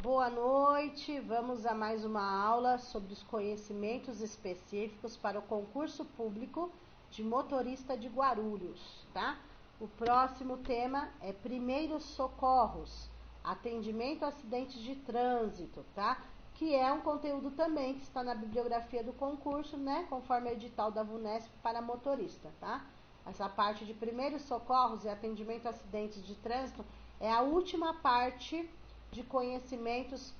Boa noite, vamos a mais uma aula sobre os conhecimentos específicos para o concurso público de motorista de Guarulhos, tá? O próximo tema é primeiros socorros, atendimento a acidentes de trânsito, tá? Que é um conteúdo também que está na bibliografia do concurso, né? Conforme o edital da VUNESP para motorista, tá? Essa parte de primeiros socorros e atendimento a acidentes de trânsito é a última parte de conhecimentos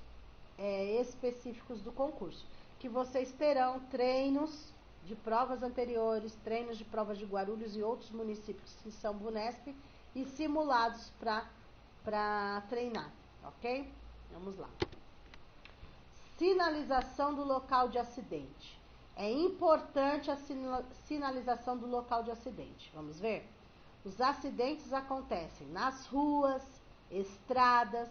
específicos do concurso, que vocês terão treinos de provas anteriores, treinos de provas de Guarulhos e outros municípios que são VUNESP e simulados para treinar, ok? Vamos lá. Sinalização do local de acidente. É importante a sinalização do local de acidente. Vamos ver? Os acidentes acontecem nas ruas, estradas,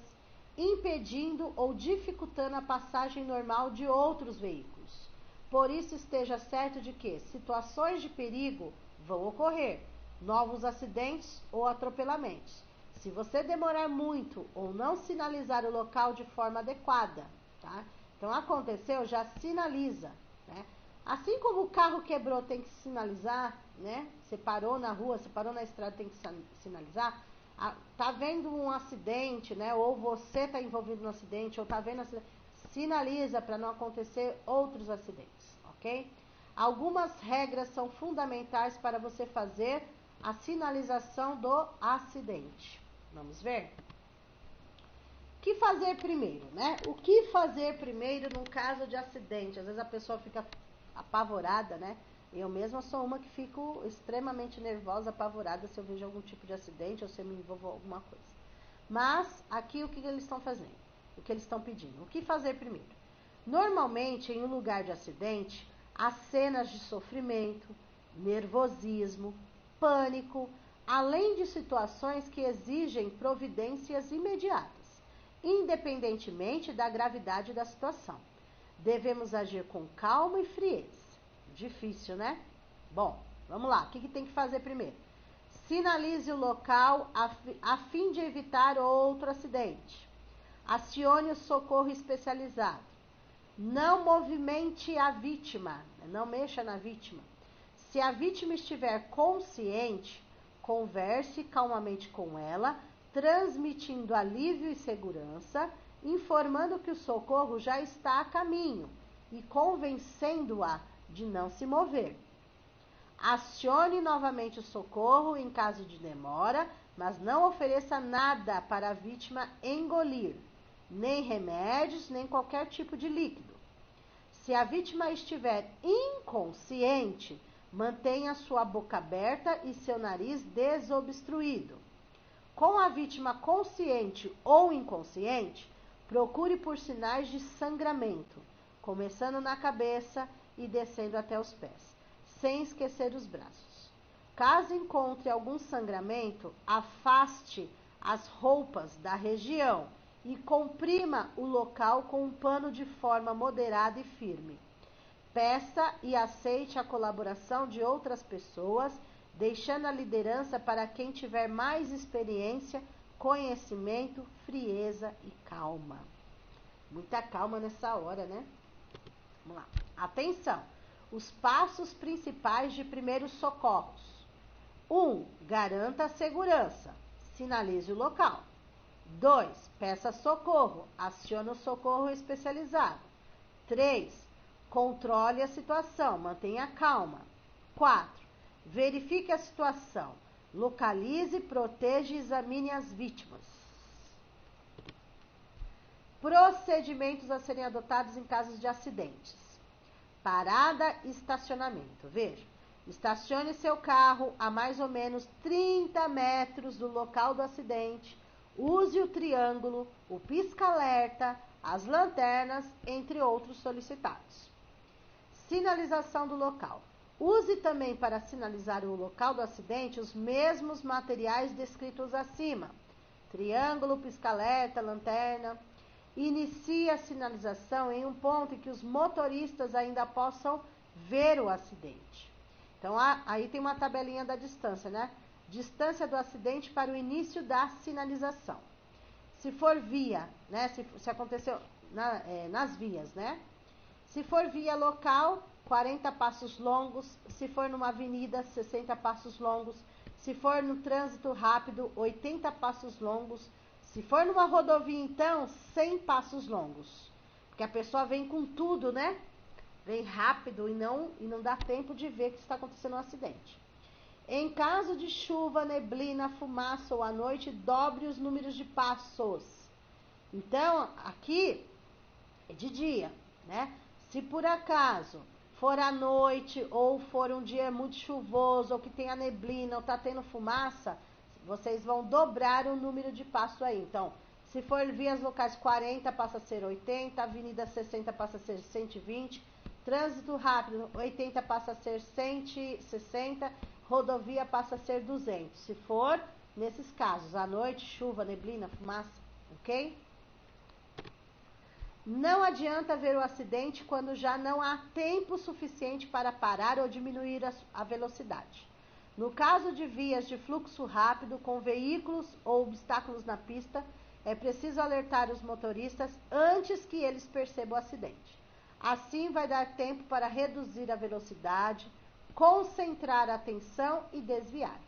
impedindo ou dificultando a passagem normal de outros veículos. Por isso, esteja certo de que situações de perigo vão ocorrer, novos acidentes ou atropelamentos. Se você demorar muito ou não sinalizar o local de forma adequada, tá? Então, aconteceu, já sinaliza, né? Assim como o carro quebrou, tem que sinalizar, né? Você parou na rua, você parou na estrada, tem que sinalizar. Tá vendo um acidente, né? Ou você está envolvido no acidente, ou tá vendo acidente, sinaliza para não acontecer outros acidentes, ok? Algumas regras são fundamentais para você fazer a sinalização do acidente. Vamos ver? O que fazer primeiro, né? O que fazer primeiro num caso de acidente? Às vezes a pessoa fica apavorada, né? Eu mesma sou uma que fico extremamente nervosa, apavorada se eu vejo algum tipo de acidente ou se eu me envolvo em alguma coisa. Mas, aqui o que eles estão fazendo? O que eles estão pedindo? O que fazer primeiro? Normalmente, em um lugar de acidente, há cenas de sofrimento, nervosismo, pânico, além de situações que exigem providências imediatas, independentemente da gravidade da situação. Devemos agir com calma e frieza. Difícil, né? Bom, vamos lá. O que tem que fazer primeiro? Sinalize o local a fim de evitar outro acidente. Acione o socorro especializado. Não movimente a vítima. Não mexa na vítima. Se a vítima estiver consciente, converse calmamente com ela, transmitindo alívio e segurança, informando que o socorro já está a caminho e convencendo-a de não se mover. Acione novamente o socorro em caso de demora, mas não ofereça nada para a vítima engolir, nem remédios, nem qualquer tipo de líquido. Se a vítima estiver inconsciente, mantenha sua boca aberta e seu nariz desobstruído. Com a vítima consciente ou inconsciente, procure por sinais de sangramento, começando na cabeça e descendo até os pés, sem esquecer os braços. Caso encontre algum sangramento, afaste as roupas da região e comprima o local com um pano de forma moderada e firme. Peça e aceite a colaboração de outras pessoas, deixando a liderança para quem tiver mais experiência, conhecimento, frieza e calma. Muita calma nessa hora, né? Vamos lá. Atenção! Os passos principais de primeiros socorros. 1. Garanta a segurança. Sinalize o local. 2. Peça socorro. Acione o socorro especializado. 3. Controle a situação. Mantenha calma. 4. Verifique a situação. Localize, proteja e examine as vítimas. Procedimentos a serem adotados em casos de acidentes. Parada e estacionamento. Veja, estacione seu carro a mais ou menos 30 metros do local do acidente. Use o triângulo, o pisca-alerta, as lanternas, entre outros solicitados. Sinalização do local. Use também para sinalizar o local do acidente os mesmos materiais descritos acima. Triângulo, pisca-alerta, lanterna. Inicie a sinalização em um ponto em que os motoristas ainda possam ver o acidente. Então, aí tem uma tabelinha da distância, né? Distância do acidente para o início da sinalização. Se for via, né? Se aconteceu nas vias, né? Se for via local, 40 passos longos. Se for numa avenida, 60 passos longos. Se for no trânsito rápido, 80 passos longos. Se for numa rodovia, então, 100 passos longos. Porque a pessoa vem com tudo, né? Vem rápido e não dá tempo de ver que está acontecendo um acidente. Em caso de chuva, neblina, fumaça ou à noite, dobre os números de passos. Então, aqui é de dia, né? Se por acaso for à noite ou for um dia muito chuvoso ou que tenha neblina ou tá tendo fumaça, vocês vão dobrar o número de passos aí. Então, se for vias locais 40, passa a ser 80, avenida 60 passa a ser 120, trânsito rápido 80 passa a ser 160, rodovia passa a ser 200. Se for nesses casos, à noite, chuva, neblina, fumaça, ok? Não adianta ver o acidente quando já não há tempo suficiente para parar ou diminuir a velocidade. No caso de vias de fluxo rápido, com veículos ou obstáculos na pista, é preciso alertar os motoristas antes que eles percebam o acidente. Assim, vai dar tempo para reduzir a velocidade, concentrar a atenção e desviar.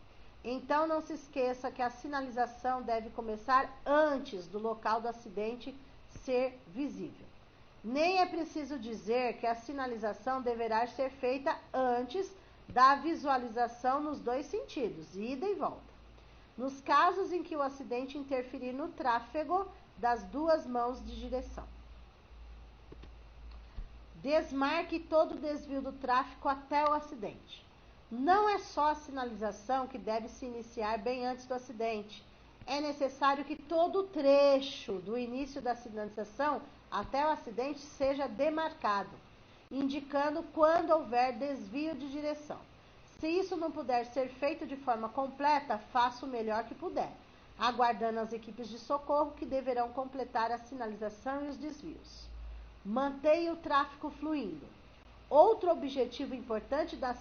Então, não se esqueça que a sinalização deve começar antes do local do acidente ser visível. Nem é preciso dizer que a sinalização deverá ser feita antes da visualização nos dois sentidos, ida e volta. Nos casos em que o acidente interferir no tráfego das duas mãos de direção. Desmarque todo o desvio do tráfego até o acidente. Não é só a sinalização que deve se iniciar bem antes do acidente. É necessário que todo o trecho do início da sinalização até o acidente seja demarcado, indicando quando houver desvio de direção. Se isso não puder ser feito de forma completa, faça o melhor que puder, aguardando as equipes de socorro que deverão completar a sinalização e os desvios. Mantenha o tráfego fluindo. Outro objetivo importante da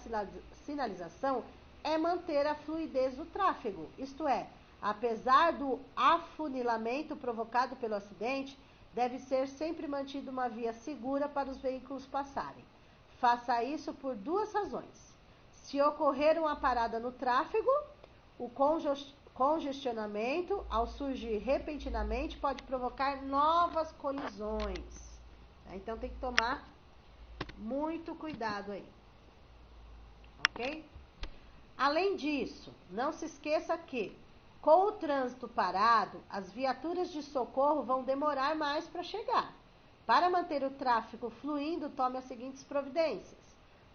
sinalização é manter a fluidez do tráfego, isto é, apesar do afunilamento provocado pelo acidente, deve ser sempre mantida uma via segura para os veículos passarem. Faça isso por duas razões. Se ocorrer uma parada no tráfego, o congestionamento, ao surgir repentinamente, pode provocar novas colisões. Então tem que tomar muito cuidado aí, ok? Além disso, não se esqueça que, com o trânsito parado, as viaturas de socorro vão demorar mais para chegar. Para manter o tráfego fluindo, tome as seguintes providências.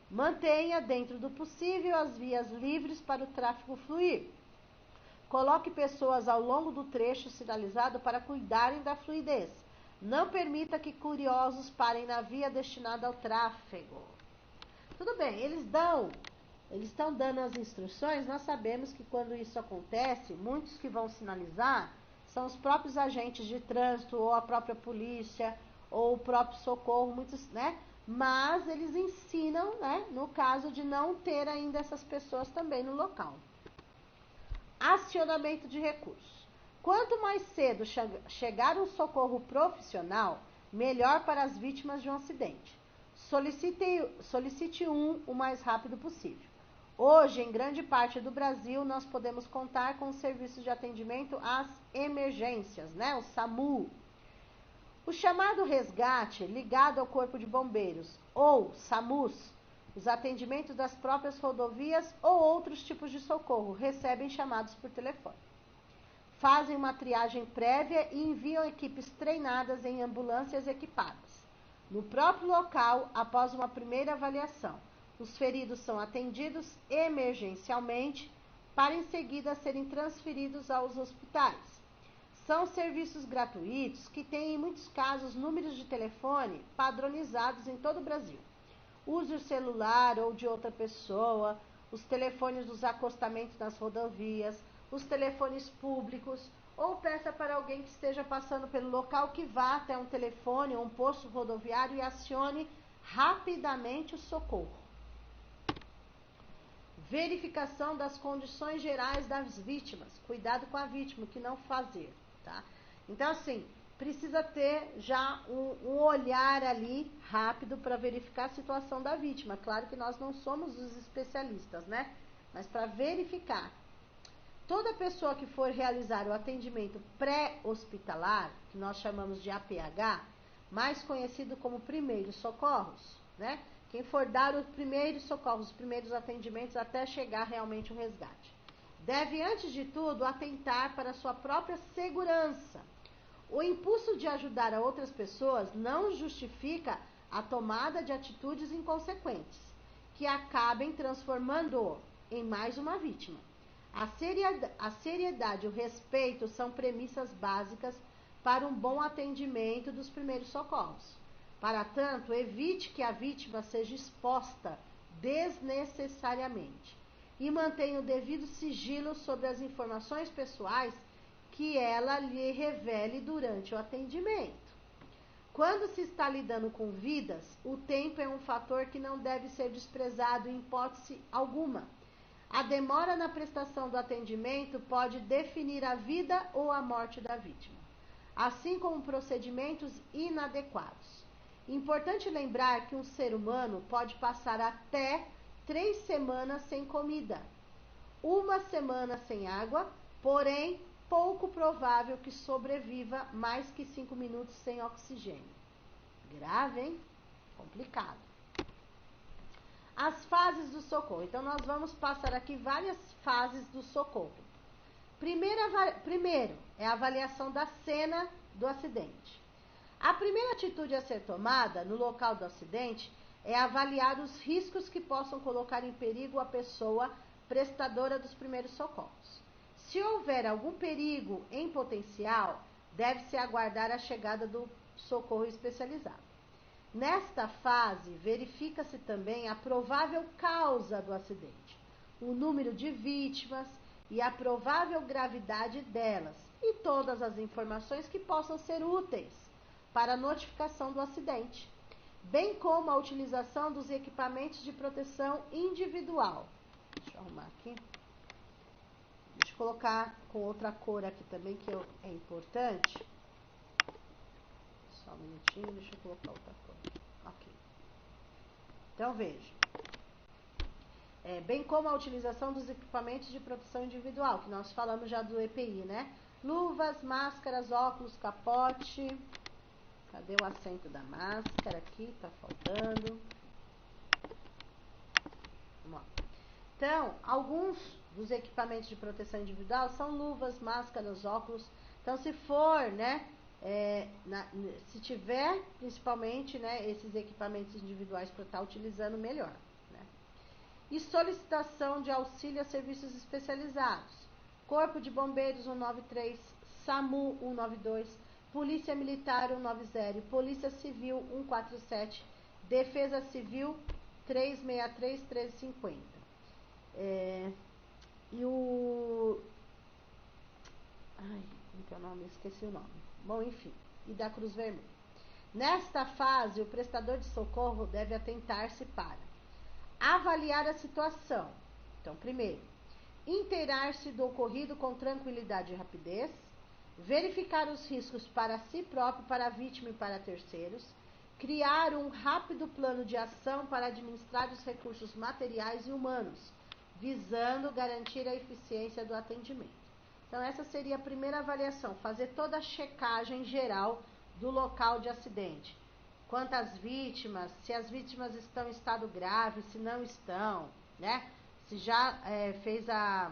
Mantenha, dentro do possível, as vias livres para o tráfego fluir. Coloque pessoas ao longo do trecho sinalizado para cuidarem da fluidez. Não permita que curiosos parem na via destinada ao tráfego. Tudo bem, eles estão dando as instruções. Nós sabemos que quando isso acontece, muitos que vão sinalizar são os próprios agentes de trânsito, ou a própria polícia, ou o próprio socorro, muitos, né? Mas eles ensinam, né, no caso de não ter ainda essas pessoas também no local. Acionamento de recursos. Quanto mais cedo chegar um socorro profissional, melhor para as vítimas de um acidente. Solicite o mais rápido possível. Hoje, em grande parte do Brasil, nós podemos contar com os serviços de atendimento às emergências, né? O SAMU. O chamado resgate, ligado ao Corpo de Bombeiros, ou SAMUS, os atendimentos das próprias rodovias ou outros tipos de socorro, recebem chamados por telefone. Fazem uma triagem prévia e enviam equipes treinadas em ambulâncias equipadas. No próprio local, após uma primeira avaliação, os feridos são atendidos emergencialmente para em seguida serem transferidos aos hospitais. São serviços gratuitos que têm, em muitos casos, números de telefone padronizados em todo o Brasil. Use o celular ou de outra pessoa, os telefones dos acostamentos nas rodovias, os telefones públicos, ou peça para alguém que esteja passando pelo local que vá até um telefone ou um posto rodoviário e acione rapidamente o socorro. Verificação das condições gerais das vítimas. Cuidado com a vítima, o que não fazer, tá? Então, assim, precisa ter já um olhar ali rápido para verificar a situação da vítima. Claro que nós não somos os especialistas, né? Mas para verificar. Toda pessoa que for realizar o atendimento pré-hospitalar, que nós chamamos de APH, mais conhecido como primeiros socorros, né? Quem for dar os primeiros socorros, os primeiros atendimentos até chegar realmente o resgate, deve, antes de tudo, atentar para a sua própria segurança. O impulso de ajudar a outras pessoas não justifica a tomada de atitudes inconsequentes, que acabem transformando-o em mais uma vítima. A seriedade e o respeito são premissas básicas para um bom atendimento dos primeiros socorros. Para tanto, evite que a vítima seja exposta desnecessariamente e mantenha o devido sigilo sobre as informações pessoais que ela lhe revele durante o atendimento. Quando se está lidando com vidas, o tempo é um fator que não deve ser desprezado em hipótese alguma. A demora na prestação do atendimento pode definir a vida ou a morte da vítima, assim como procedimentos inadequados. Importante lembrar que um ser humano pode passar até 3 semanas sem comida, 1 semana sem água, porém, pouco provável que sobreviva mais que 5 minutos sem oxigênio. Grave, hein? Complicado. As fases do socorro. Então, nós vamos passar aqui várias fases do socorro. Primeiro é a avaliação da cena do acidente. A primeira atitude a ser tomada no local do acidente é avaliar os riscos que possam colocar em perigo a pessoa prestadora dos primeiros socorros. Se houver algum perigo em potencial, deve-se aguardar a chegada do socorro especializado. Nesta fase, verifica-se também a provável causa do acidente, o número de vítimas e a provável gravidade delas, e todas as informações que possam ser úteis para a notificação do acidente, bem como a utilização dos equipamentos de proteção individual. Deixa eu arrumar aqui. Deixa eu colocar com outra cor aqui também, que é importante. Só um minutinho, deixa eu colocar outra cor. Ok. Então, veja. Bem como a utilização dos equipamentos de proteção individual, que nós falamos já do EPI, né? Luvas, máscaras, óculos, capote. Cadê o assento da máscara aqui? Tá faltando. Vamos lá. Então, alguns dos equipamentos de proteção individual são luvas, máscaras, óculos. Então, se for, né, se tiver, principalmente, né, esses equipamentos individuais para estar utilizando, melhor. Né? E solicitação de auxílio a serviços especializados. Corpo de Bombeiros 193, SAMU 192, Polícia Militar 190, Polícia Civil 147, Defesa Civil 363, 1350. E o... Ai, não tem o nome, esqueci o nome. Bom, enfim, e da Cruz Vermelha. Nesta fase, o prestador de socorro deve atentar-se para avaliar a situação. Então, primeiro, inteirar-se do ocorrido com tranquilidade e rapidez, verificar os riscos para si próprio, para a vítima e para terceiros, criar um rápido plano de ação para administrar os recursos materiais e humanos, visando garantir a eficiência do atendimento. Então, essa seria a primeira avaliação, fazer toda a checagem geral do local de acidente. Quantas vítimas, se as vítimas estão em estado grave, se não estão, né? Se já fez a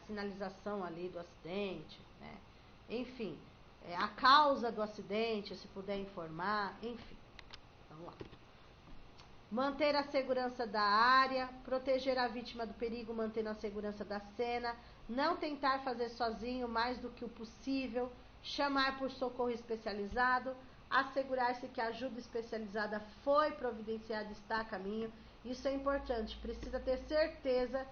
sinalização ali do acidente, né? Enfim, a causa do acidente, se puder informar, enfim. Vamos lá. Manter a segurança da área, proteger a vítima do perigo, mantendo a segurança da cena, não tentar fazer sozinho mais do que o possível, chamar por socorro especializado, assegurar-se que a ajuda especializada foi providenciada e está a caminho. Isso é importante, precisa ter certeza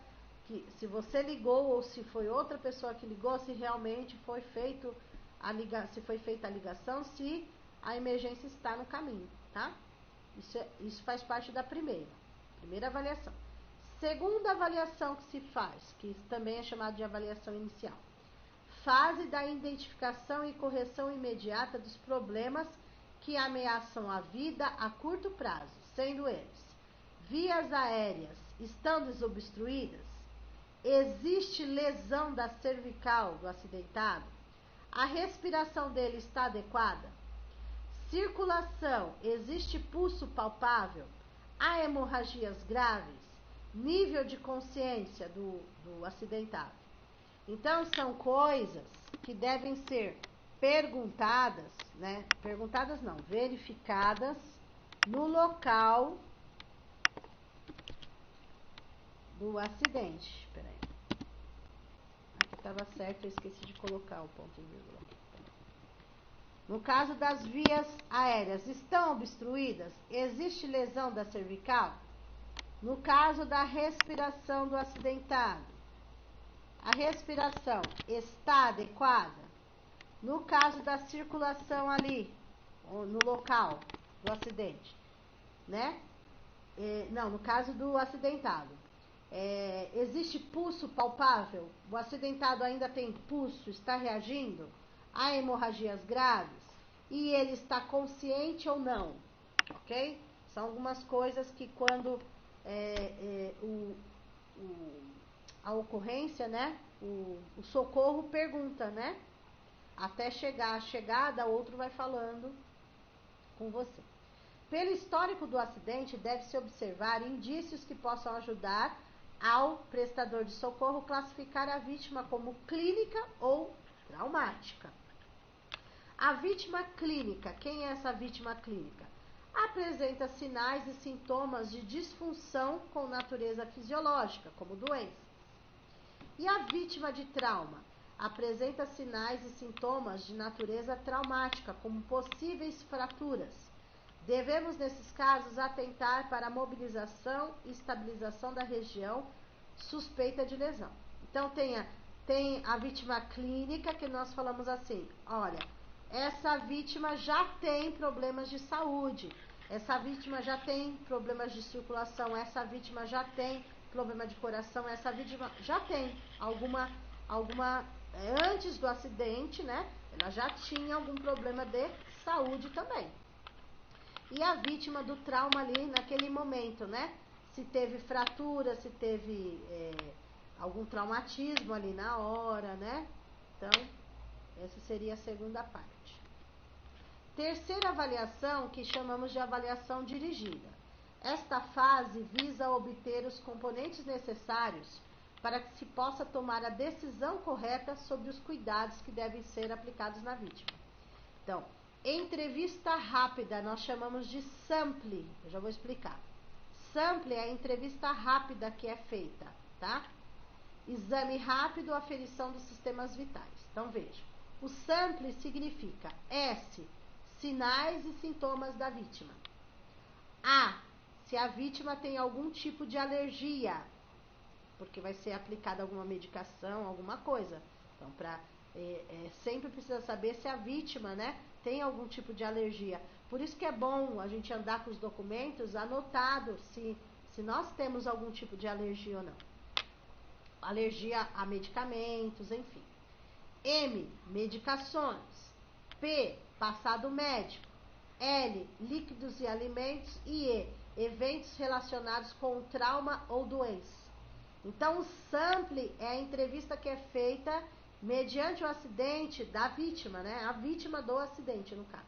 que se você ligou ou se foi outra pessoa que ligou, se realmente foi feita a ligação, se a emergência está no caminho, tá? Isso faz parte da primeira avaliação. Segunda avaliação que se faz, que também é chamada de avaliação inicial. fase da identificação e correção imediata dos problemas que ameaçam a vida a curto prazo, sendo eles: vias aéreas estão desobstruídas? Existe lesão da cervical do acidentado? A respiração dele está adequada? Circulação, existe pulso palpável? Há hemorragias graves? Nível de consciência do acidentado? Então, são coisas que devem ser perguntadas, né? Perguntadas não, verificadas no local do acidente. Peraí. Aqui estava certo, eu esqueci de colocar o ponto e vírgula. No caso das vias aéreas, estão obstruídas? Existe lesão da cervical? No caso da respiração do acidentado, a respiração está adequada? No caso da circulação ali, no local do acidente, né? Não, no caso do acidentado. Existe pulso palpável? O acidentado ainda tem pulso? Está reagindo? Há hemorragias graves? E ele está consciente ou não? Ok? São algumas coisas que quando a ocorrência, né? O socorro pergunta, né? Até chegar a chegada, outro vai falando com você. Pelo histórico do acidente, deve-se observar indícios que possam ajudar ao prestador de socorro classificar a vítima como clínica ou traumática. A vítima clínica, quem é essa vítima clínica? Apresenta sinais e sintomas de disfunção com natureza fisiológica, como doença. E a vítima de trauma? Apresenta sinais e sintomas de natureza traumática, como possíveis fraturas. Devemos, nesses casos, atentar para a mobilização e estabilização da região suspeita de lesão. Então, tem a vítima clínica, que nós falamos assim, olha, essa vítima já tem problemas de saúde, essa vítima já tem problemas de circulação, essa vítima já tem problema de coração, essa vítima já tem alguma antes do acidente, né? Ela já tinha algum problema de saúde também. E a vítima do trauma ali naquele momento, né? Se teve fratura, se teve algum traumatismo ali na hora, né? Então, essa seria a segunda parte. Terceira avaliação, que chamamos de avaliação dirigida. Esta fase visa obter os componentes necessários para que se possa tomar a decisão correta sobre os cuidados que devem ser aplicados na vítima. Então, entrevista rápida, nós chamamos de sample, eu já vou explicar. Sample é a entrevista rápida que é feita, tá? Exame rápido, aferição dos sistemas vitais. Então, veja, o sample significa S, sinais e sintomas da vítima. A, se a vítima tem algum tipo de alergia, porque vai ser aplicada alguma medicação, alguma coisa. Então, sempre precisa saber se a vítima, né, tem algum tipo de alergia. Por isso que é bom a gente andar com os documentos anotados se nós temos algum tipo de alergia ou não. Alergia a medicamentos, enfim. M, medicações. P, passado médico. L, líquidos e alimentos. E E, eventos relacionados com trauma ou doença. Então, o sample é a entrevista que é feita mediante o acidente da vítima, né? A vítima do acidente, no caso.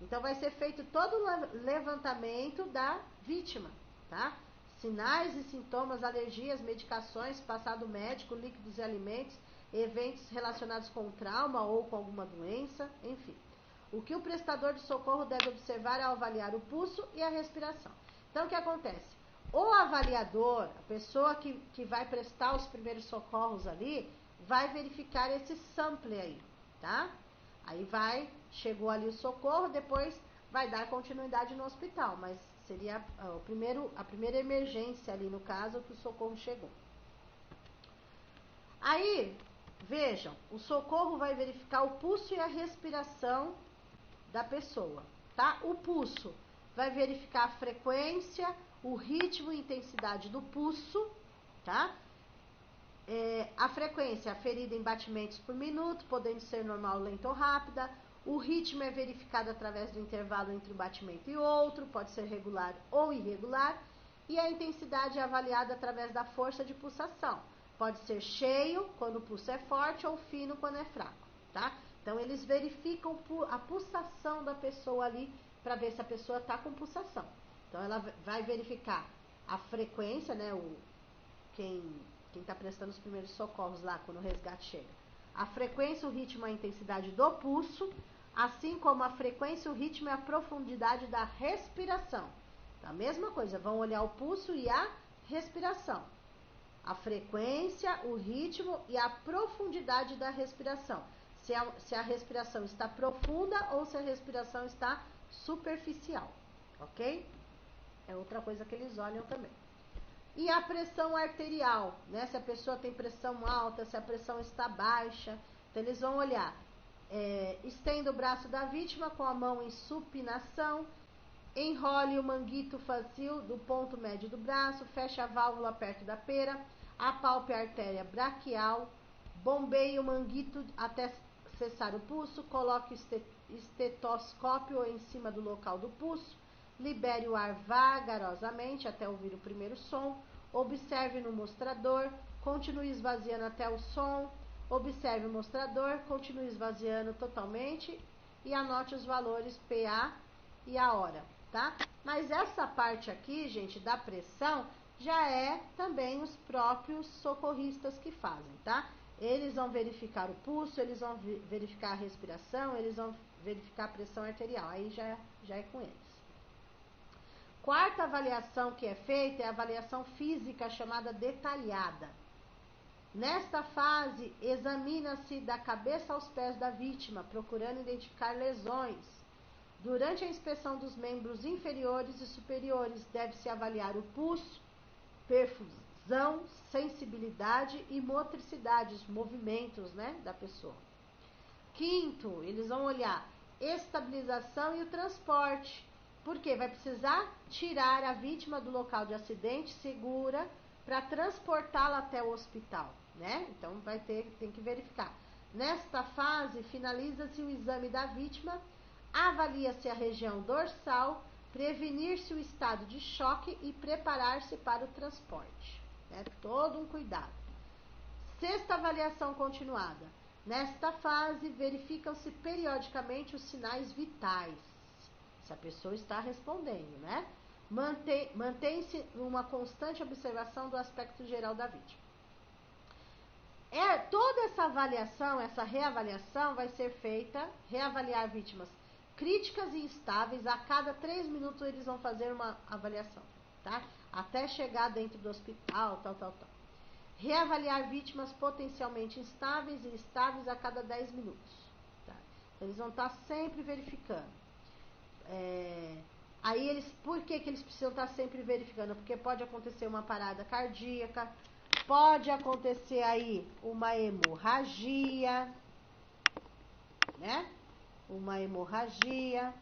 Então, vai ser feito todo o levantamento da vítima, tá? Sinais e sintomas, alergias, medicações, passado médico, líquidos e alimentos, eventos relacionados com trauma ou com alguma doença, enfim. O que o prestador de socorro deve observar ao avaliar o pulso e a respiração. Então, o que acontece? O avaliador, a pessoa que vai prestar os primeiros socorros ali, vai verificar esse sample aí, tá? Aí chegou ali o socorro, depois vai dar continuidade no hospital, mas seria a primeira emergência ali, no caso, que o socorro chegou. Aí, vejam, o socorro vai verificar o pulso e a respiração da pessoa, tá? O pulso vai verificar a frequência, o ritmo e intensidade do pulso, tá? A frequência ferida em batimentos por minuto, podendo ser normal, lenta ou rápida. O ritmo é verificado através do intervalo entre um batimento e outro, pode ser regular ou irregular. E a intensidade é avaliada através da força de pulsação. Pode ser cheio, quando o pulso é forte, ou fino, quando é fraco, tá? Então, eles verificam a pulsação da pessoa ali, para ver se a pessoa está com pulsação. Então, ela vai verificar a frequência, né? Quem está prestando os primeiros socorros lá, quando o resgate chega. A frequência, o ritmo, a intensidade do pulso, assim como a frequência, o ritmo e a profundidade da respiração. A mesma coisa, vão olhar o pulso e a respiração. A frequência, o ritmo e a profundidade da respiração. Se a respiração está profunda ou se a respiração está superficial, ok? É outra coisa que eles olham também. E a pressão arterial, né? Se a pessoa tem pressão alta, se a pressão está baixa. Então, eles vão olhar. Estenda o braço da vítima com a mão em supinação. Enrole o manguito facial do ponto médio do braço, feche a válvula perto da pera, apalpe a artéria braquial, bombeie o manguito até cessar o pulso, coloque o estetoscópio em cima do local do pulso, libere o ar vagarosamente até ouvir o primeiro som, observe no mostrador, continue esvaziando até o som, observe o mostrador, continue esvaziando totalmente e anote os valores PA e a hora. Tá? Mas essa parte aqui, gente, da pressão, já é também os próprios socorristas que fazem, tá? Eles vão verificar o pulso, eles vão verificar a respiração, eles vão verificar a pressão arterial, aí já é com eles. Quarta avaliação que é feita é a avaliação física, chamada detalhada. Nesta fase, examina-se da cabeça aos pés da vítima, procurando identificar lesões. Durante a inspeção dos membros inferiores e superiores, deve-se avaliar o pulso, perfusão, sensibilidade e motricidade, os movimentos, né, da pessoa. Quinto, eles vão olhar estabilização e o transporte, porque vai precisar tirar a vítima do local de acidente segura para transportá-la até o hospital, né? Então, tem que verificar. Nesta fase, finaliza-se o exame da vítima, avalia-se a região dorsal, prevenir-se o estado de choque e preparar-se para o transporte. Né? Todo um cuidado. Sexta avaliação continuada. Nesta fase, verificam-se periodicamente os sinais vitais. Se a pessoa está respondendo, né? Mantém-se uma constante observação do aspecto geral da vítima. Toda essa avaliação, essa reavaliação vai ser feita, reavaliar vítimas críticas e instáveis, a cada 3 minutos eles vão fazer uma avaliação, tá? Até chegar dentro do hospital, tal. Reavaliar vítimas potencialmente instáveis e estáveis a cada 10 minutos, tá? Eles vão estar sempre verificando. Aí por que eles precisam estar sempre verificando? Porque pode acontecer uma parada cardíaca, pode acontecer aí uma hemorragia, né? Uma hemorragia,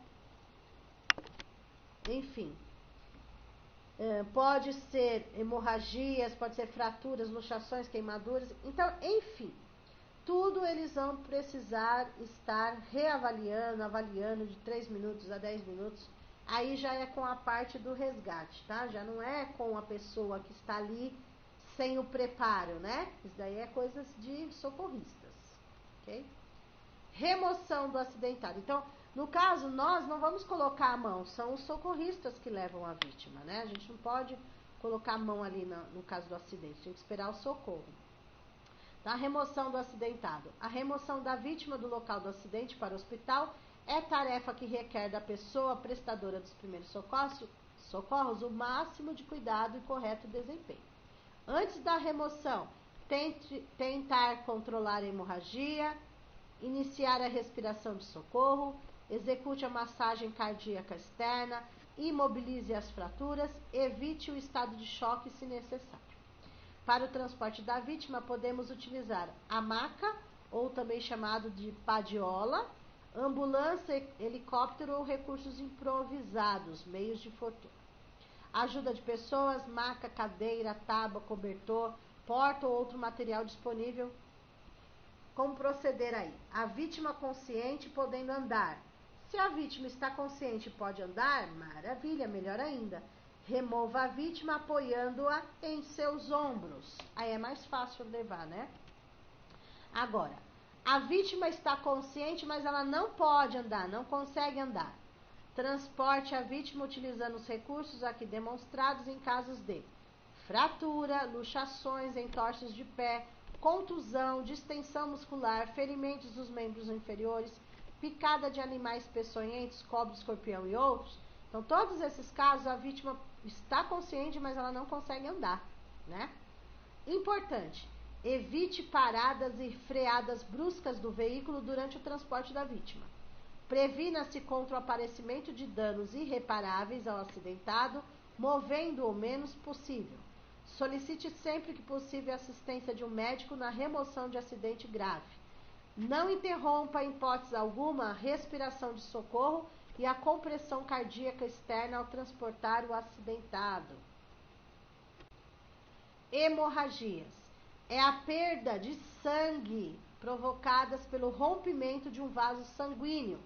enfim, pode ser hemorragias, pode ser fraturas, luxações, queimaduras, então, enfim, tudo eles vão precisar estar reavaliando, avaliando de 3 minutos a 10 minutos, aí já é com a parte do resgate, tá? Já não é com a pessoa que está ali sem o preparo, né? Isso daí é coisas de socorristas, ok? Remoção do acidentado. Então, no caso, nós não vamos colocar a mão, são os socorristas que levam a vítima, né? A gente não pode colocar a mão ali no caso do acidente, tem que esperar o socorro. Então, a remoção do acidentado. A remoção da vítima do local do acidente para o hospital é tarefa que requer da pessoa prestadora dos primeiros socorros o máximo de cuidado e correto desempenho. Antes da remoção, tentar controlar a hemorragia, iniciar a respiração de socorro, execute a massagem cardíaca externa, imobilize as fraturas, evite o estado de choque se necessário. Para o transporte da vítima, podemos utilizar a maca, ou também chamado de padiola, ambulância, helicóptero ou recursos improvisados, meios de fortuna. Ajuda de pessoas, maca, cadeira, tábua, cobertor, porta ou outro material disponível. Como proceder aí? A vítima consciente podendo andar. Se a vítima está consciente e pode andar, maravilha, melhor ainda. Remova a vítima apoiando-a em seus ombros. Aí é mais fácil levar, né? Agora, a vítima está consciente, mas ela não pode andar, não consegue andar. Transporte a vítima utilizando os recursos aqui demonstrados em casos de fratura, luxações, entorses de pé, contusão, distensão muscular, ferimentos dos membros inferiores, picada de animais peçonhentos, cobra, escorpião e outros. Então, todos esses casos, a vítima está consciente, mas ela não consegue andar, né? Importante, evite paradas e freadas bruscas do veículo durante o transporte da vítima. Previna-se contra o aparecimento de danos irreparáveis ao acidentado, movendo o menos possível. Solicite sempre que possível a assistência de um médico na remoção de acidente grave. Não interrompa, em hipótese alguma, a respiração de socorro e a compressão cardíaca externa ao transportar o acidentado. Hemorragias. É a perda de sangue provocadas pelo rompimento de um vaso sanguíneo,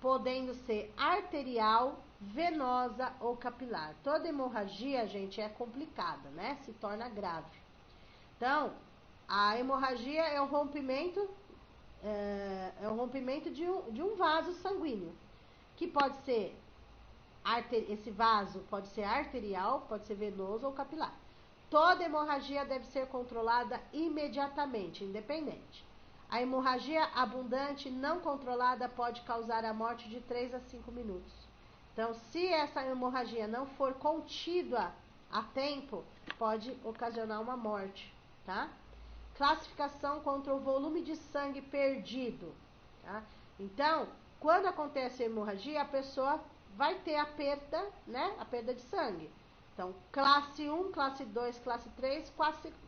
podendo ser arterial, venosa ou capilar. Toda hemorragia, gente, é complicada, né? Se torna grave. Então, a hemorragia é o rompimento, de um vaso sanguíneo, que pode ser, esse vaso pode ser arterial, pode ser venoso ou capilar. Toda hemorragia deve ser controlada imediatamente, independente. A hemorragia abundante não controlada pode causar a morte de 3 a 5 minutos. Então, se essa hemorragia não for contida a tempo, pode ocasionar uma morte, tá? Classificação contra o volume de sangue perdido, tá? Então, quando acontece a hemorragia, a pessoa vai ter a perda, né? A perda de sangue. Então, classe 1, classe 2, classe 3,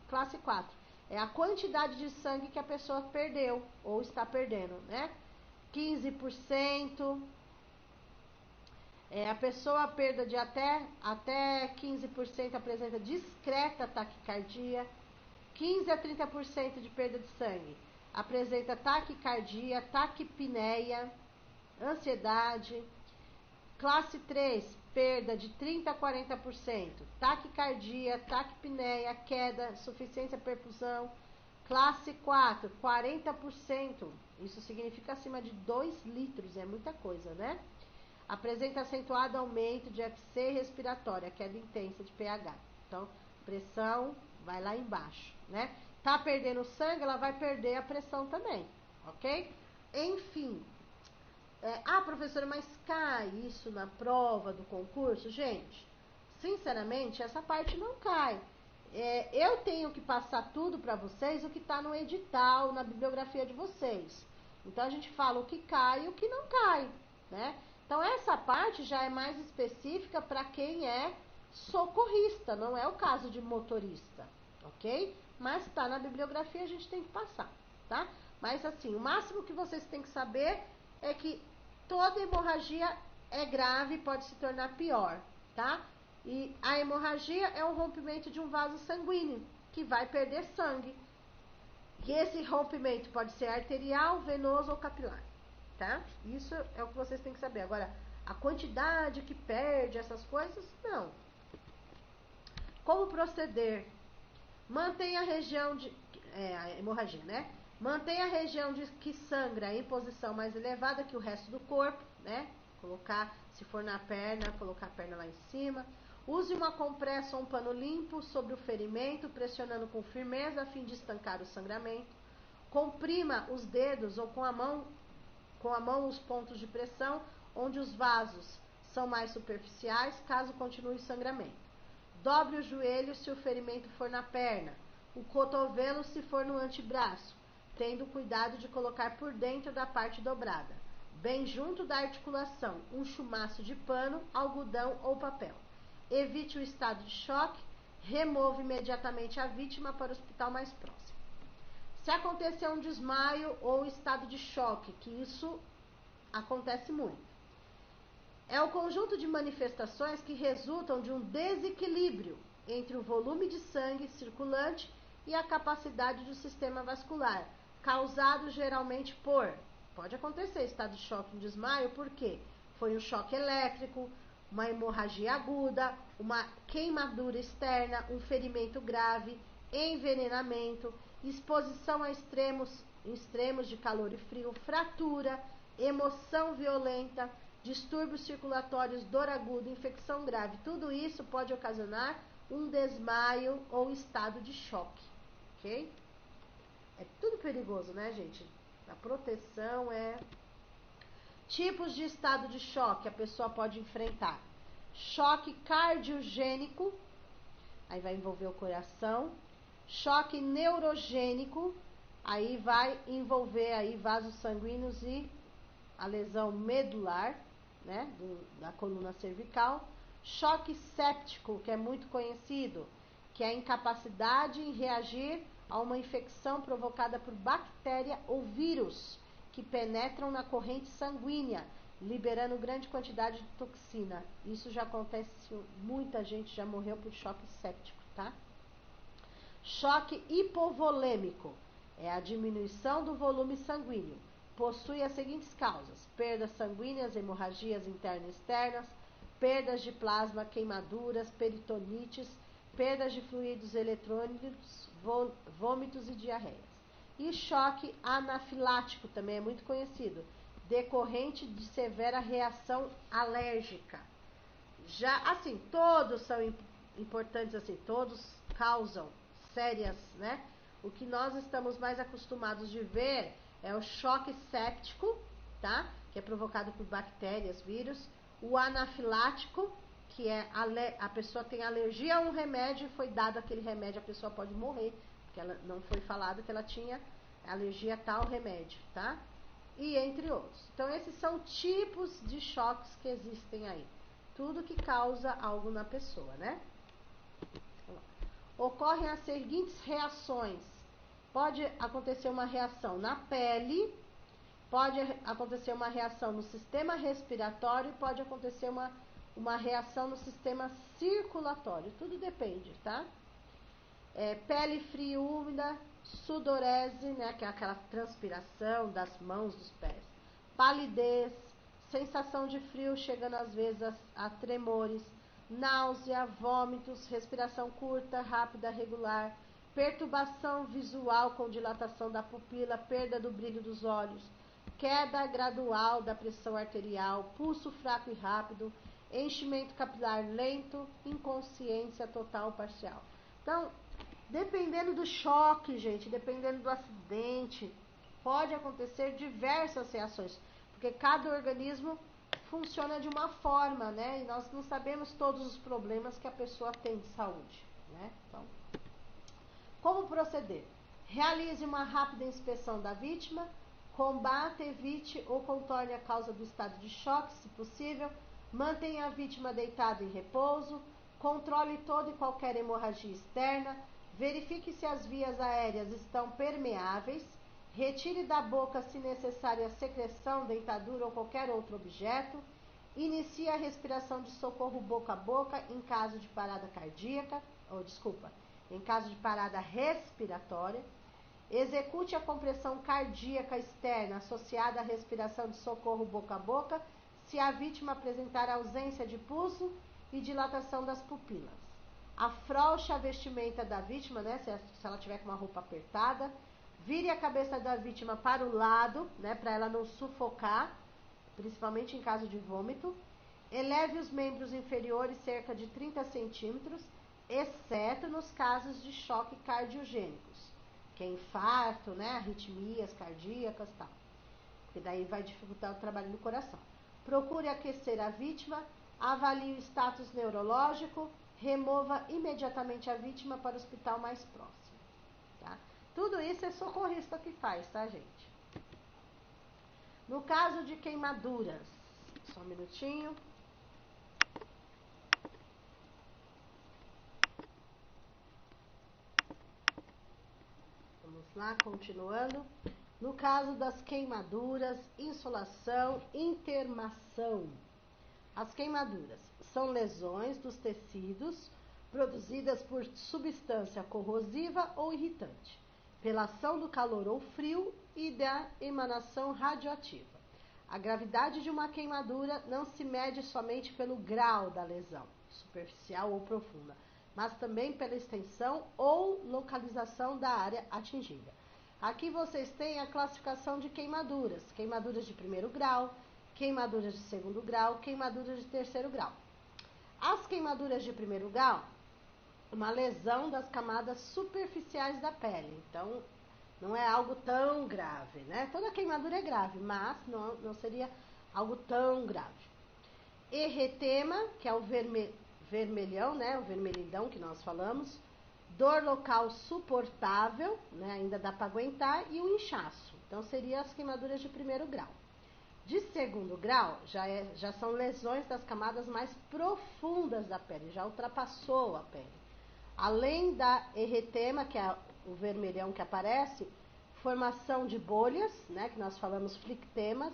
classe 4. É a quantidade de sangue que a pessoa perdeu ou está perdendo, né? 15%. A pessoa perda de até 15% apresenta discreta taquicardia. 15 a 30% de perda de sangue apresenta taquicardia, taquipneia, ansiedade. Classe 3, perda de 30 a 40%, taquicardia, taquipneia, queda, insuficiência perfussão. Classe 4, 40%, isso significa acima de 2 litros, é muita coisa, né? Apresenta acentuado aumento de FC respiratória, queda intensa de pH. Então, pressão vai lá embaixo, né? Tá perdendo sangue, ela vai perder a pressão também, ok? Enfim. Professora, mas cai isso na prova do concurso? Gente, sinceramente, essa parte não cai. Eu tenho que passar tudo para vocês, o que está no edital, na bibliografia de vocês. Então, a gente fala o que cai e o que não cai, né? Então, essa parte já é mais específica para quem é socorrista, não é o caso de motorista, ok? Mas está na bibliografia, a gente tem que passar, tá? Mas, assim, o máximo que vocês têm que saber é que toda hemorragia é grave e pode se tornar pior, tá? E a hemorragia é um rompimento de um vaso sanguíneo, que vai perder sangue. E esse rompimento pode ser arterial, venoso ou capilar, tá? Isso é o que vocês têm que saber. Agora, a quantidade que perde, essas coisas, não. Como proceder? Mantenha a região de... a hemorragia, né? Mantenha a região de que sangra em posição mais elevada que o resto do corpo, né? Colocar, se for na perna, colocar a perna lá em cima. Use uma compressa ou um pano limpo sobre o ferimento, pressionando com firmeza a fim de estancar o sangramento. Comprima os dedos ou com a mão os pontos de pressão, onde os vasos são mais superficiais, caso continue o sangramento. Dobre o joelho se o ferimento for na perna, o cotovelo se for no antebraço, tendo cuidado de colocar por dentro da parte dobrada, bem junto da articulação, um chumaço de pano, algodão ou papel. Evite o estado de choque, remova imediatamente a vítima para o hospital mais próximo. Se acontecer um desmaio ou estado de choque, que isso acontece muito, é o conjunto de manifestações que resultam de um desequilíbrio entre o volume de sangue circulante e a capacidade do sistema vascular, causado geralmente pode acontecer estado de choque e desmaio, por quê? Foi um choque elétrico, uma hemorragia aguda, uma queimadura externa, um ferimento grave, envenenamento, exposição a extremos de calor e frio, fratura, emoção violenta, distúrbios circulatórios, dor aguda, infecção grave. Tudo isso pode ocasionar um desmaio ou estado de choque, ok? É tudo perigoso, né, gente? A proteção é... Tipos de estado de choque a pessoa pode enfrentar. Choque cardiogênico, aí vai envolver o coração. Choque neurogênico, aí vai envolver aí vasos sanguíneos e a lesão medular, né, da coluna cervical. Choque séptico, que é muito conhecido, que é a incapacidade em reagir a uma infecção provocada por bactéria ou vírus que penetram na corrente sanguínea, liberando grande quantidade de toxina. Isso já acontece, muita gente já morreu por choque séptico, tá? Choque hipovolêmico é a diminuição do volume sanguíneo. Possui as seguintes causas: perdas sanguíneas, hemorragias internas e externas, perdas de plasma, queimaduras, peritonites, perdas de fluidos eletrônicos, vômitos e diarreias. E choque anafilático também é muito conhecido, decorrente de severa reação alérgica. Já, assim, todos são importantes, assim, todos causam sérias, né? O que nós estamos mais acostumados de ver é o choque séptico, tá? Que é provocado por bactérias, vírus. O anafilático, que é a pessoa tem alergia a um remédio e foi dado aquele remédio, a pessoa pode morrer, porque ela não foi falado que ela tinha alergia a tal remédio, tá? E entre outros. Então, esses são tipos de choques que existem aí. Tudo que causa algo na pessoa, né? Ocorrem as seguintes reações. Pode acontecer uma reação na pele, pode acontecer uma reação no sistema respiratório, pode acontecer uma reação no sistema circulatório. Tudo depende, tá? Pele fria e úmida, sudorese, né, que é aquela transpiração das mãos, dos pés. Palidez, sensação de frio, chegando às vezes a tremores, náusea, vômitos, respiração curta, rápida, regular, perturbação visual com dilatação da pupila, perda do brilho dos olhos, queda gradual da pressão arterial, pulso fraco e rápido, enchimento capilar lento, inconsciência total ou parcial. Então, dependendo do choque, gente, dependendo do acidente, pode acontecer diversas reações, porque cada organismo funciona de uma forma, né? E nós não sabemos todos os problemas que a pessoa tem de saúde, né? Então, como proceder? Realize uma rápida inspeção da vítima, combata, evite ou contorne a causa do estado de choque, se possível, mantenha a vítima deitada em repouso, controle toda e qualquer hemorragia externa, verifique se as vias aéreas estão permeáveis, retire da boca, se necessário, a secreção, dentadura ou qualquer outro objeto, inicie a respiração de socorro boca a boca em caso de parada cardíaca, em caso de parada respiratória, execute a compressão cardíaca externa associada à respiração de socorro boca a boca, se a vítima apresentar ausência de pulso e dilatação das pupilas. Afrouxe a vestimenta da vítima, né, se ela tiver com uma roupa apertada. Vire a cabeça da vítima para o lado, né, para ela não sufocar, principalmente em caso de vômito. Eleve os membros inferiores cerca de 30 centímetros, exceto nos casos de choque cardiogênicos, que é infarto, né, arritmias cardíacas e tal. Porque daí vai dificultar o trabalho do coração. Procure aquecer a vítima, avalie o status neurológico, remova imediatamente a vítima para o hospital mais próximo, tá? Tudo isso é socorrista que faz, tá, gente? No caso de queimaduras, só um minutinho. Vamos lá, continuando. No caso das queimaduras, insolação, intermação. As queimaduras são lesões dos tecidos produzidas por substância corrosiva ou irritante, pela ação do calor ou frio e da emanação radioativa. A gravidade de uma queimadura não se mede somente pelo grau da lesão, superficial ou profunda, mas também pela extensão ou localização da área atingida. Aqui vocês têm a classificação de queimaduras: queimaduras de primeiro grau, queimaduras de segundo grau, queimaduras de terceiro grau. As queimaduras de primeiro grau, uma lesão das camadas superficiais da pele. Então, não é algo tão grave, né? Toda queimadura é grave, mas não seria algo tão grave. Eritema, que é o vermelhão, né? O vermelhidão que nós falamos. Dor local suportável, né? Ainda dá para aguentar. E o inchaço. Então, seriam as queimaduras de primeiro grau. De segundo grau, já são lesões das camadas mais profundas da pele, já ultrapassou a pele. Além da eritema, que é o vermelhão que aparece, formação de bolhas, né, que nós falamos flictemas,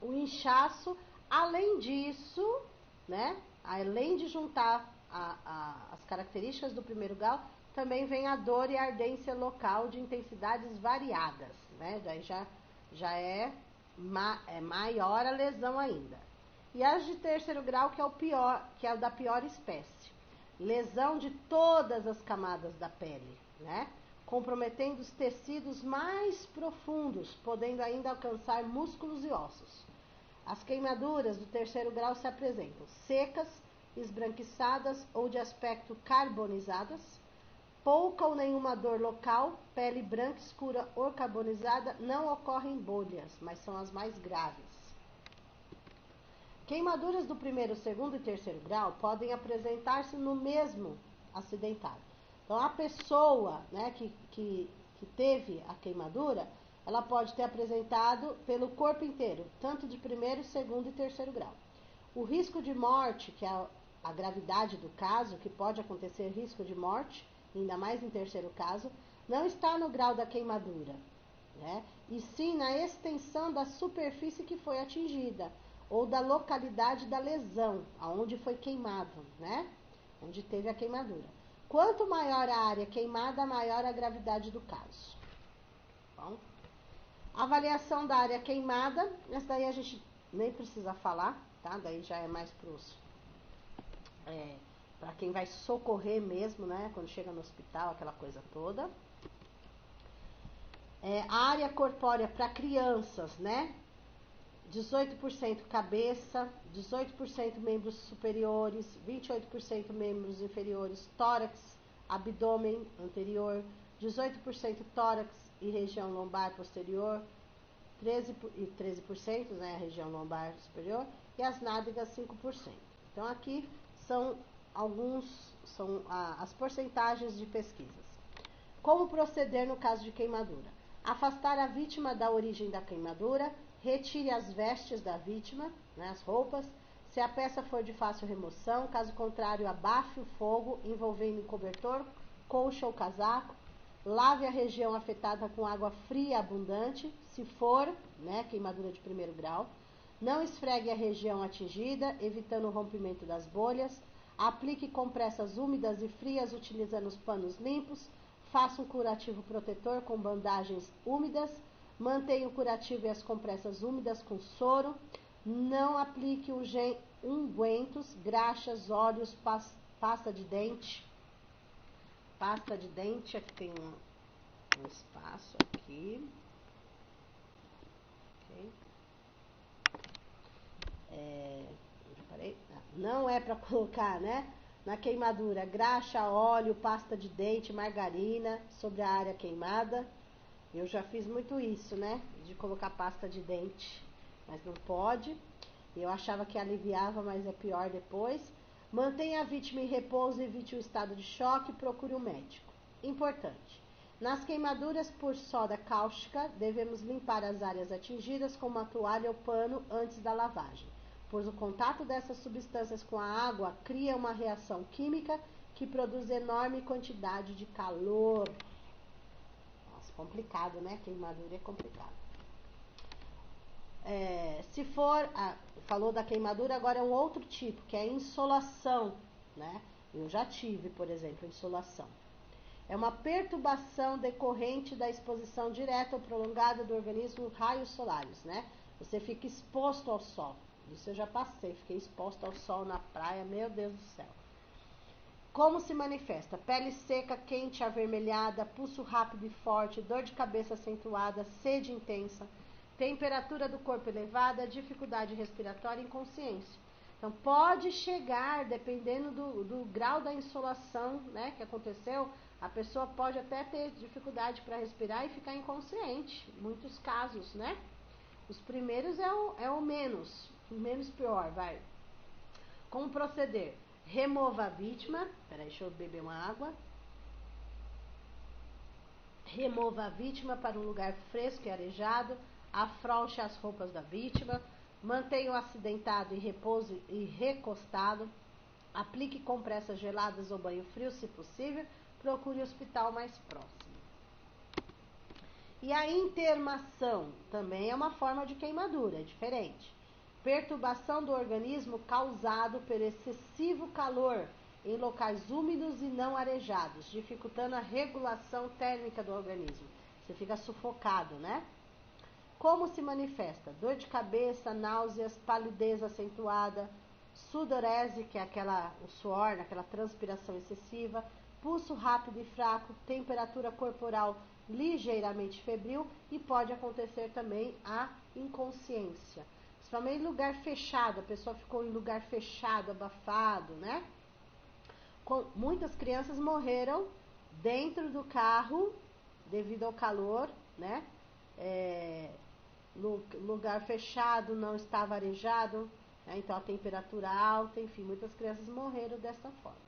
o inchaço. Além disso, né, além de juntar as características do primeiro grau, também vem a dor e a ardência local de intensidades variadas, né, daí já é maior a lesão ainda. E as de terceiro grau, que é o pior, que é o da pior espécie. Lesão de todas as camadas da pele, né? Comprometendo os tecidos mais profundos, podendo ainda alcançar músculos e ossos. As queimaduras do terceiro grau se apresentam secas, esbranquiçadas ou de aspecto carbonizadas, pouca ou nenhuma dor local, pele branca escura ou carbonizada, não ocorrem bolhas, mas são as mais graves. Queimaduras do primeiro, segundo e terceiro grau podem apresentar-se no mesmo acidentado. Então, a pessoa, né, que teve a queimadura, ela pode ter apresentado pelo corpo inteiro, tanto de primeiro, segundo e terceiro grau. O risco de morte, que é a gravidade do caso, que pode acontecer risco de morte, ainda mais em terceiro caso, não está no grau da queimadura, né, e sim na extensão da superfície que foi atingida, ou da localidade da lesão, aonde foi queimado, né? Onde teve a queimadura. Quanto maior a área queimada, maior a gravidade do caso. Bom, avaliação da área queimada, essa daí a gente nem precisa falar, tá? Daí já é mais para quem vai socorrer mesmo, né? Quando chega no hospital, aquela coisa toda. A área corpórea para crianças, né? 18% cabeça, 18% membros superiores, 28% membros inferiores, tórax, abdômen anterior, 18% tórax e região lombar posterior, 13%, né, a região lombar superior, e as nádegas 5%. Então aqui são as porcentagens de pesquisas. Como proceder no caso de queimadura? Afastar a vítima da origem da queimadura. Retire as vestes da vítima, né, as roupas, se a peça for de fácil remoção. Caso contrário, abafe o fogo envolvendo em cobertor, colcha ou casaco. Lave a região afetada com água fria abundante, se for, né, queimadura de primeiro grau. Não esfregue a região atingida, evitando o rompimento das bolhas. Aplique compressas úmidas e frias utilizando os panos limpos. Faça um curativo protetor com bandagens úmidas. Mantenha o curativo e as compressas úmidas com soro. Não aplique ungüentos, graxas, óleos, pasta de dente. Pasta de dente, aqui tem um espaço aqui. Okay. Não é para colocar, né, na queimadura, graxa, óleo, pasta de dente, margarina sobre a área queimada. Eu já fiz muito isso, né? De colocar pasta de dente, mas não pode. Eu achava que aliviava, mas é pior depois. Mantenha a vítima em repouso, evite o estado de choque e procure um médico. Importante. Nas queimaduras por soda cáustica, devemos limpar as áreas atingidas com uma toalha ou pano antes da lavagem, pois o contato dessas substâncias com a água cria uma reação química que produz enorme quantidade de calor. Complicado, né? Queimadura é complicado. Se for, falou da queimadura, agora é um outro tipo, que é a insolação, né? Eu já tive, por exemplo, insolação. É uma perturbação decorrente da exposição direta ou prolongada do organismo aos raios solares, né? Você fica exposto ao sol. Isso eu já passei, fiquei exposto ao sol na praia, meu Deus do céu. Como se manifesta? Pele seca, quente, avermelhada, pulso rápido e forte, dor de cabeça acentuada, sede intensa, temperatura do corpo elevada, dificuldade respiratória e inconsciência. Então, pode chegar, dependendo do grau da insolação, né, que aconteceu, a pessoa pode até ter dificuldade para respirar e ficar inconsciente. Muitos casos, né? Os primeiros é o menos pior, vai. Como proceder? Remova a vítima. Peraí, deixa eu beber uma água. Remova a vítima para um lugar fresco e arejado. Afrouxe as roupas da vítima. Mantenha o acidentado em repouso e recostado. Aplique compressas geladas ou banho frio, se possível. Procure o hospital mais próximo. E a intermação também é uma forma de queimadura, é diferente. Perturbação do organismo causado pelo excessivo calor em locais úmidos e não arejados, dificultando a regulação térmica do organismo. Você fica sufocado, né? Como se manifesta? Dor de cabeça, náuseas, palidez acentuada, sudorese, que é o suor, aquela transpiração excessiva, pulso rápido e fraco, temperatura corporal ligeiramente febril e pode acontecer também a inconsciência. Principalmente em lugar fechado, a pessoa ficou em lugar fechado, abafado, né? Muitas crianças morreram dentro do carro devido ao calor, né? Lugar fechado, não estava arejado, né? Então a temperatura alta, enfim, muitas crianças morreram dessa forma.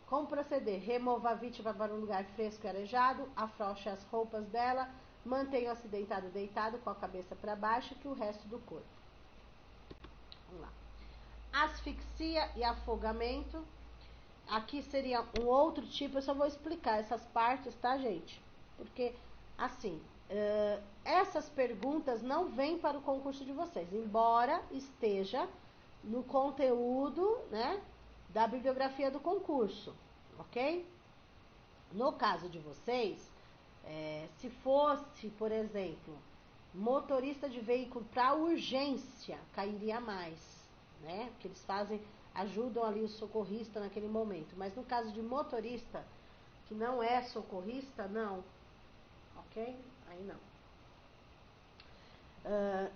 Como proceder? Remova a vítima para um lugar fresco e arejado, afrouxe as roupas dela, mantenha o acidentado deitado com a cabeça para baixo que o resto do corpo. Vamos lá. Asfixia e afogamento. Aqui seria um outro tipo, eu só vou explicar essas partes, tá, gente? Porque, assim, essas perguntas não vêm para o concurso de vocês, embora esteja no conteúdo, né, da bibliografia do concurso, ok? No caso de vocês, se fosse, por exemplo, motorista de veículo para urgência, cairia mais, né? Porque eles ajudam ali o socorrista naquele momento. Mas no caso de motorista, que não é socorrista, não. Ok? Aí não.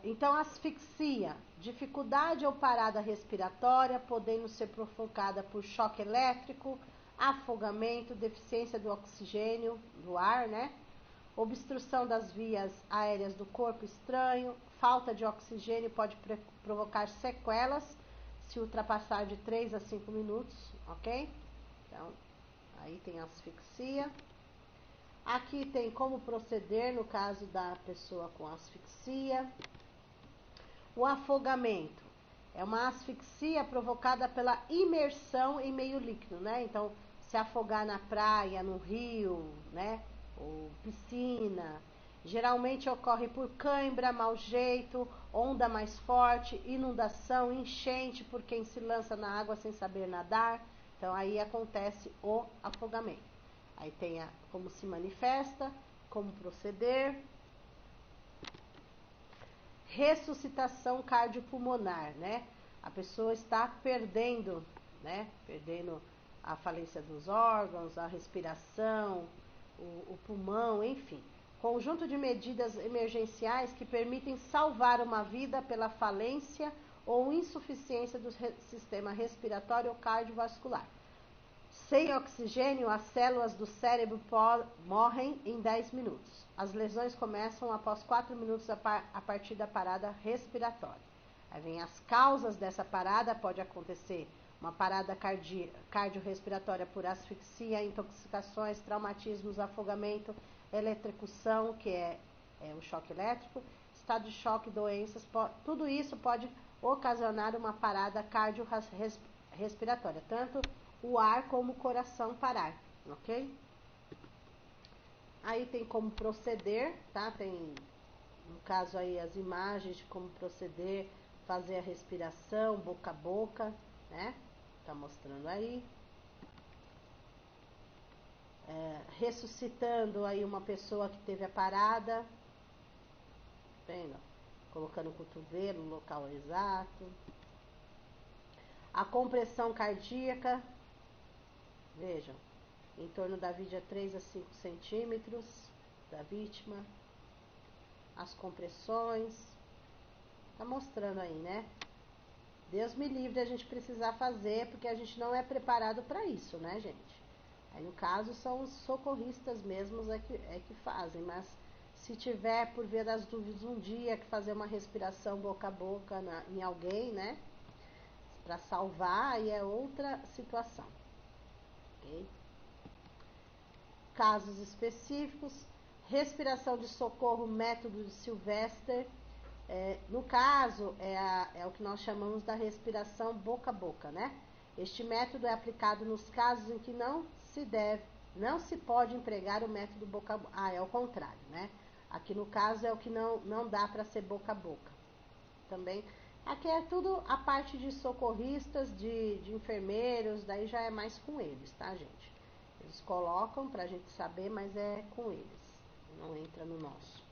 Então, asfixia, dificuldade ou parada respiratória, podendo ser provocada por choque elétrico, afogamento, deficiência do oxigênio, do ar, né? Obstrução das vias aéreas do corpo estranho, falta de oxigênio pode provocar sequelas se ultrapassar de 3 a 5 minutos, ok? Então, aí tem asfixia. Aqui tem como proceder no caso da pessoa com asfixia. O afogamento é uma asfixia provocada pela imersão em meio líquido, né? Então, se afogar na praia, no rio, né? Ou piscina. Geralmente ocorre por cãibra, mau jeito, onda mais forte, inundação, enchente por quem se lança na água sem saber nadar. Então, aí acontece o afogamento. Aí tem como se manifesta, como proceder. Ressuscitação cardiopulmonar, né? A pessoa está perdendo, né? Perdendo a falência dos órgãos, a respiração, o pulmão, enfim. Conjunto de medidas emergenciais que permitem salvar uma vida pela falência ou insuficiência do sistema respiratório ou cardiovascular. Sem oxigênio, as células do cérebro morrem em 10 minutos. As lesões começam após 4 minutos a partir da parada respiratória. Aí vem as causas dessa parada, pode acontecer uma parada cardiorrespiratória por asfixia, intoxicações, traumatismos, afogamento, eletrocução, que é o choque elétrico, estado de choque, doenças, tudo isso pode ocasionar uma parada cardiorrespiratória, tanto o ar como o coração parar, ok? Aí tem como proceder, tá? Tem, no caso aí, as imagens de como proceder, fazer a respiração boca a boca, né? Tá mostrando aí. ressuscitando aí uma pessoa que teve a parada, vendo? Colocando o cotovelo no local exato. A compressão cardíaca, vejam, em torno da vídea 3 a 5 centímetros da vítima. As compressões, tá mostrando aí, né? Deus me livre a gente precisar fazer, porque a gente não é preparado para isso, né, gente? Aí no caso são os socorristas mesmos que fazem, mas se tiver, por via das dúvidas, um dia que fazer uma respiração boca a boca em alguém, né? Para salvar, aí é outra situação, ok? Casos específicos, respiração de socorro, método de Sylvester. No caso, é o que nós chamamos da respiração boca a boca, né? Este método é aplicado nos casos em que não se pode empregar o método boca a boca. É o contrário, né? Aqui no caso é o que não dá para ser boca a boca. Também, aqui é tudo a parte de socorristas, de enfermeiros, daí já é mais com eles, tá, gente? Eles colocam pra gente saber, mas é com eles, não entra no nosso.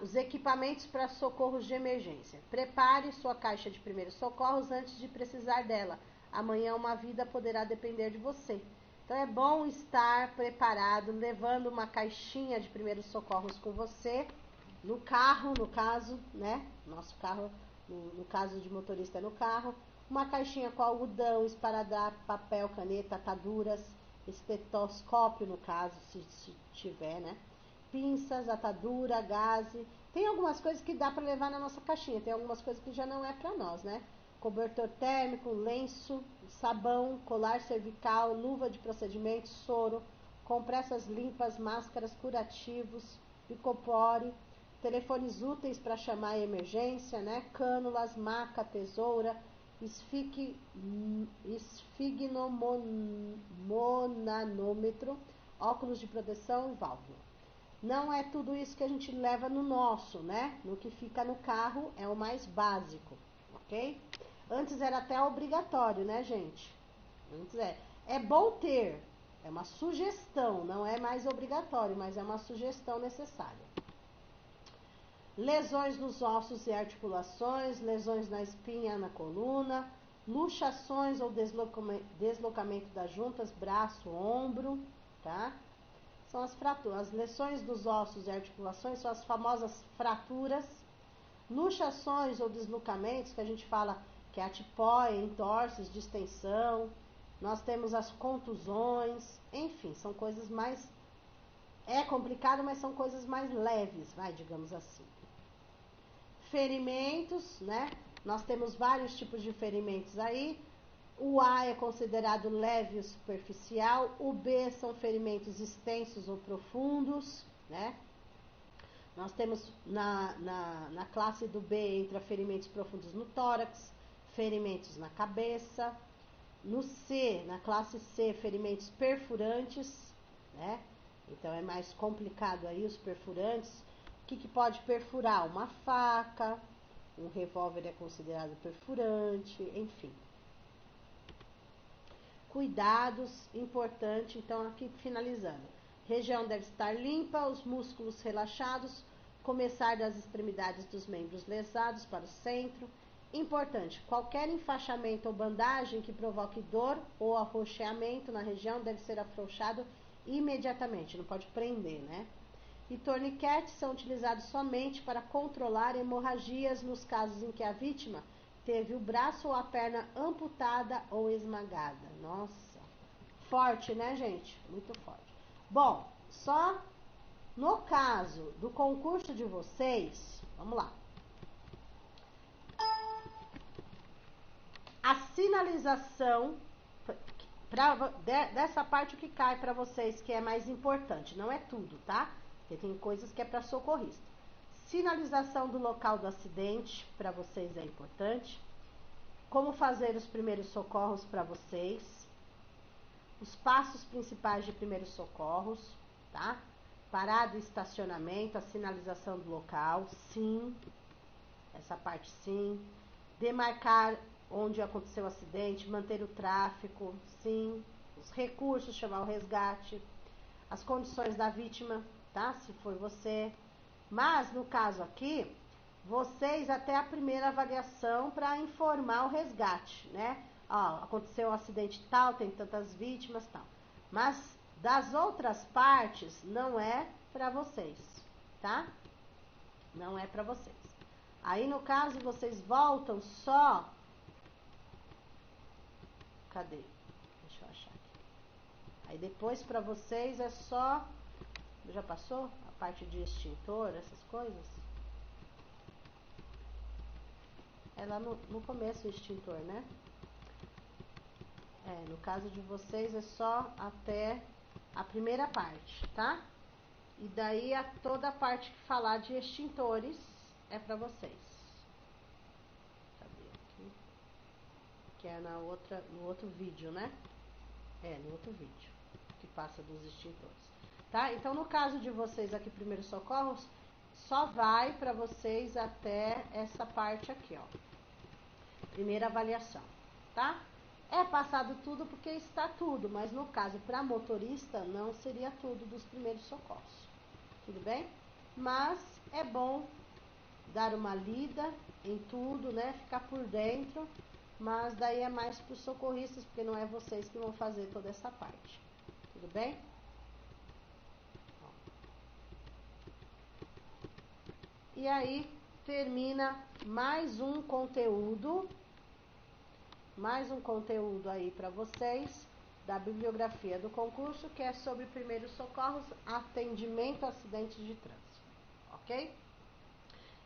Os equipamentos para socorros de emergência. Prepare sua caixa de primeiros socorros antes de precisar dela. Amanhã uma vida poderá depender de você. Então é bom estar preparado, levando uma caixinha de primeiros socorros com você, no carro, no caso, né? Nosso carro, no caso de motorista é no carro. Uma caixinha com algodão, esparadrapo, papel, caneta, ataduras, estetoscópio no caso, se tiver, né? Pinças, atadura, gaze. Tem algumas coisas que dá para levar na nossa caixinha, tem algumas coisas que já não é para nós, né? Cobertor térmico, lenço, sabão, colar cervical, luva de procedimento, soro, compressas limpas, máscaras, curativos, picopore, telefones úteis para chamar a emergência, né? Cânulas, maca, tesoura, esfignomonanômetro, óculos de proteção e válvula. Não é tudo isso que a gente leva no nosso, né? No que fica no carro é o mais básico, ok? Antes era até obrigatório, né, gente? Antes é bom ter, é uma sugestão, não é mais obrigatório, mas é uma sugestão necessária. Lesões nos ossos e articulações, lesões na espinha, na coluna, luxações ou deslocamento das juntas, braço, ombro, tá? São as fraturas. As lesões dos ossos e articulações são as famosas fraturas. Luxações ou deslocamentos, que a gente fala que é a tipóia, entorses, distensão. Nós temos as contusões, enfim, são coisas mais... É complicado, mas são coisas mais leves, digamos assim. Ferimentos, né? Nós temos vários tipos de ferimentos aí. O A é considerado leve e superficial. O B são ferimentos extensos ou profundos, né? Nós temos na classe do B, entra ferimentos profundos no tórax, ferimentos na cabeça. No C, na classe C, ferimentos perfurantes, né? Então é mais complicado aí os perfurantes. O que pode perfurar? Uma faca, um revólver é considerado perfurante, enfim. Cuidados, importante, então aqui finalizando. Região deve estar limpa, os músculos relaxados, começar das extremidades dos membros lesados para o centro. Importante, qualquer enfaixamento ou bandagem que provoque dor ou arroxeamento na região deve ser afrouxado imediatamente, não pode prender, né? E torniquetes são utilizados somente para controlar hemorragias nos casos em que a vítima teve o braço ou a perna amputada ou esmagada. Nossa, forte, né, gente? Muito forte. Bom, só no caso do concurso de vocês, vamos lá. A sinalização, dessa parte o que cai para vocês que é mais importante, não é tudo, tá? Porque tem coisas que é para socorrista. Sinalização do local do acidente, para vocês é importante. Como fazer os primeiros socorros para vocês. Os passos principais de primeiros socorros, tá? Parada e estacionamento, a sinalização do local, sim. Essa parte sim. Demarcar onde aconteceu o acidente, manter o tráfego, sim. os recursos, chamar o resgate, as condições da vítima, tá? Se for você. Mas, no caso aqui, vocês até a primeira avaliação para informar o resgate, né? Ó, aconteceu um acidente tal, tem tantas vítimas, tal. Mas, das outras partes, não é para vocês, tá? Não é para vocês. Aí, no caso, vocês voltam só... Cadê? Deixa eu achar aqui. Aí, depois, para vocês, é só... Já passou? A parte de extintor, essas coisas? É lá no começo o extintor, né? No caso de vocês, é só até a primeira parte, tá? E daí, toda a parte que falar de extintores é para vocês. Cadê aqui? Que é no outro vídeo, né? No outro vídeo, que passa dos extintores. Tá? Então, no caso de vocês aqui, primeiros socorros, só vai para vocês até essa parte aqui, ó. Primeira avaliação, tá? É passado tudo porque está tudo, mas no caso, para motorista, não seria tudo dos primeiros socorros. Tudo bem? Mas é bom dar uma lida em tudo, né? Ficar por dentro, mas daí é mais para os socorristas, porque não é vocês que vão fazer toda essa parte. Tudo bem? E aí, termina mais um conteúdo aí para vocês, da bibliografia do concurso, que é sobre primeiros socorros, atendimento a acidentes de trânsito, ok?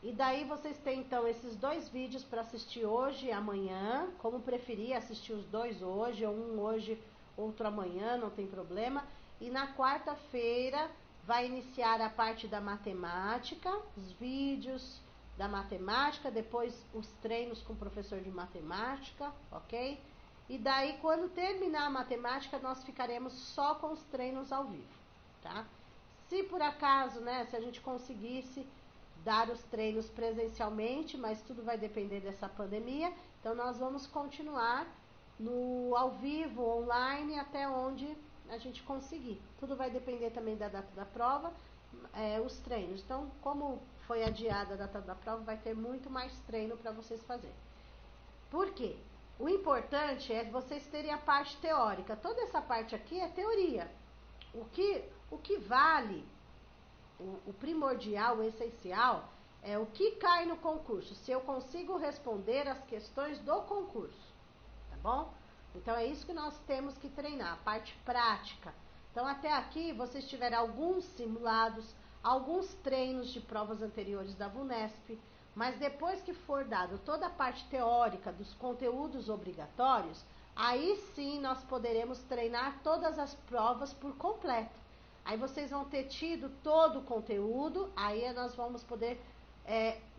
E daí vocês têm, então, esses 2 vídeos para assistir hoje e amanhã, como preferir, assistir os 2 hoje, ou um hoje, outro amanhã, não tem problema. E na quarta-feira vai iniciar a parte da matemática, os vídeos da matemática, depois os treinos com o professor de matemática, ok? E daí, quando terminar a matemática, nós ficaremos só com os treinos ao vivo, tá? Se por acaso, né, se a gente conseguisse dar os treinos presencialmente, mas tudo vai depender dessa pandemia, então nós vamos continuar no ao vivo, online, até onde a gente conseguir. Tudo vai depender também da data da prova, os treinos. Então, como foi adiada a data da prova, vai ter muito mais treino para vocês fazerem. Por quê? O importante é vocês terem a parte teórica. Toda essa parte aqui é teoria. O que vale, o primordial, o essencial, é o que cai no concurso. Se eu consigo responder as questões do concurso, tá bom? Então, é isso que nós temos que treinar, a parte prática. Então, até aqui, vocês tiveram alguns simulados, alguns treinos de provas anteriores da VUNESP, mas depois que for dado toda a parte teórica dos conteúdos obrigatórios, aí sim nós poderemos treinar todas as provas por completo. Aí vocês vão ter tido todo o conteúdo, aí nós vamos poder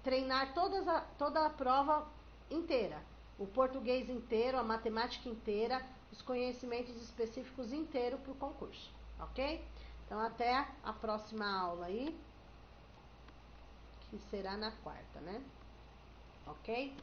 treinar toda a prova inteira. O português inteiro, a matemática inteira, os conhecimentos específicos inteiros para o concurso, ok? Então, até a próxima aula aí, que será na quarta, né? Ok?